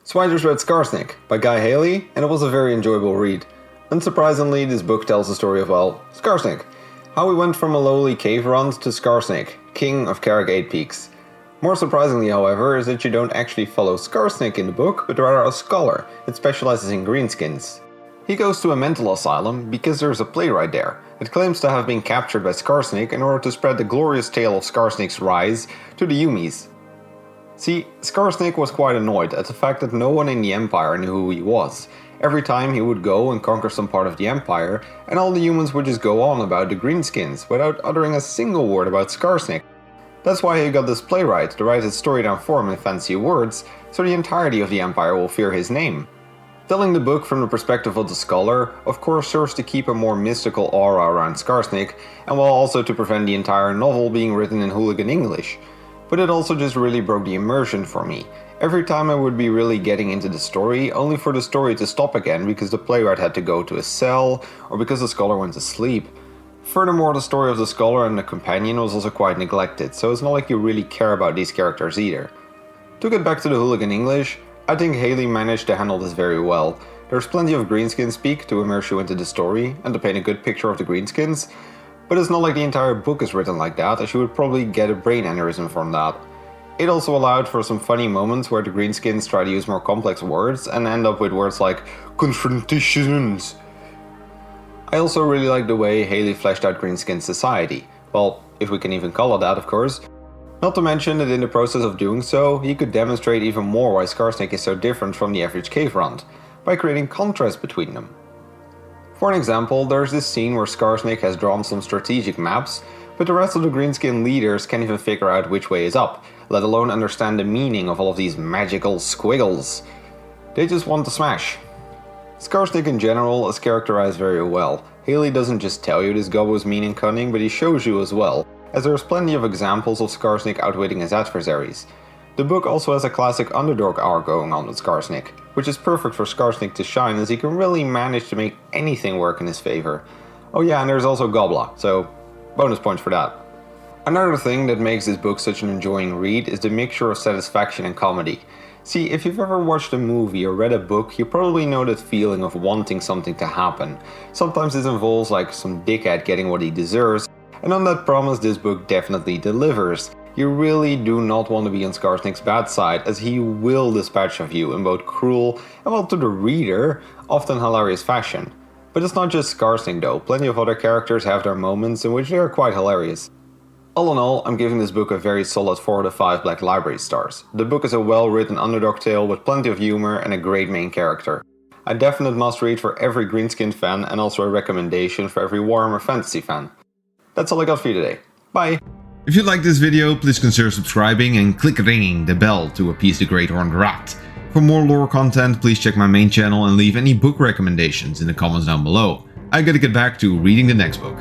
So I just read Skarsnik by Guy Haley, and it was a very enjoyable read. Unsurprisingly, this book tells the story of, well, Skarsnik. How he went from a lowly cave runt to Skarsnik, king of Carrick 8 Peaks. More surprisingly, however, is that you don't actually follow Skarsnik in the book, but rather a scholar that specializes in greenskins. He goes to a mental asylum because there's a playwright there that claims to have been captured by Skarsnik in order to spread the glorious tale of Skarsnik's rise to the Yumis. See, Skarsnik was quite annoyed at the fact that no one in the Empire knew who he was. Every time he would go and conquer some part of the Empire, and all the humans would just go on about the greenskins without uttering a single word about Skarsnik. That's why he got this playwright to write his story down for him in fancy words, so the entirety of the Empire will fear his name. Telling the book from the perspective of the scholar, of course, serves to keep a more mystical aura around Skarsnik, and while also to prevent the entire novel being written in hooligan English. But it also just really broke the immersion for me. Every time I would be really getting into the story, only for the story to stop again because the playwright had to go to his cell, or because the scholar went to sleep. Furthermore, the story of the scholar and the companion was also quite neglected, so it's not like you really care about these characters either. To get back to the hooligan English, I think Haley managed to handle this very well. There's plenty of greenskin speak to immerse you into the story and to paint a good picture of the greenskins, but it's not like the entire book is written like that, as you would probably get a brain aneurysm from that. It also allowed for some funny moments where the greenskins try to use more complex words and end up with words like confrontations. I also really like the way Haley fleshed out greenskin society. Well, if we can even call it that, of course. Not to mention that in the process of doing so, he could demonstrate even more why Skarsnik is so different from the average cave runt, by creating contrast between them. For an example, there's this scene where Skarsnik has drawn some strategic maps, but the rest of the greenskin leaders can't even figure out which way is up, let alone understand the meaning of all of these magical squiggles. They just want to smash. Skarsnik in general is characterized very well. Haley doesn't just tell you this gobbo is mean and cunning, but he shows you as well, as there's plenty of examples of Skarsnik outwitting his adversaries. The book also has a classic underdog arc going on with Skarsnik, which is perfect for Skarsnik to shine, as he can really manage to make anything work in his favor. Oh yeah, and there's also Gobla, so bonus points for that. Another thing that makes this book such an enjoying read is the mixture of satisfaction and comedy. See, if you've ever watched a movie or read a book, you probably know that feeling of wanting something to happen. Sometimes this involves like some dickhead getting what he deserves, and on that promise this book definitely delivers. You really do not want to be on Skarsnik's bad side, as he will dispatch of you in both cruel and, well, to the reader, often hilarious fashion. But it's not just Skarsnik though, plenty of other characters have their moments in which they are quite hilarious. All in all, I'm giving this book a very solid 4 out of 5 Black Library stars. The book is a well-written underdog tale with plenty of humor and a great main character. A definite must-read for every greenskin fan, and also a recommendation for every Warhammer fantasy fan. That's all I got for you today. Bye! If you liked this video, please consider subscribing and click ringing the bell to appease the Great Horned Rat. For more lore content, please check my main channel and leave any book recommendations in the comments down below. I gotta get back to reading the next book.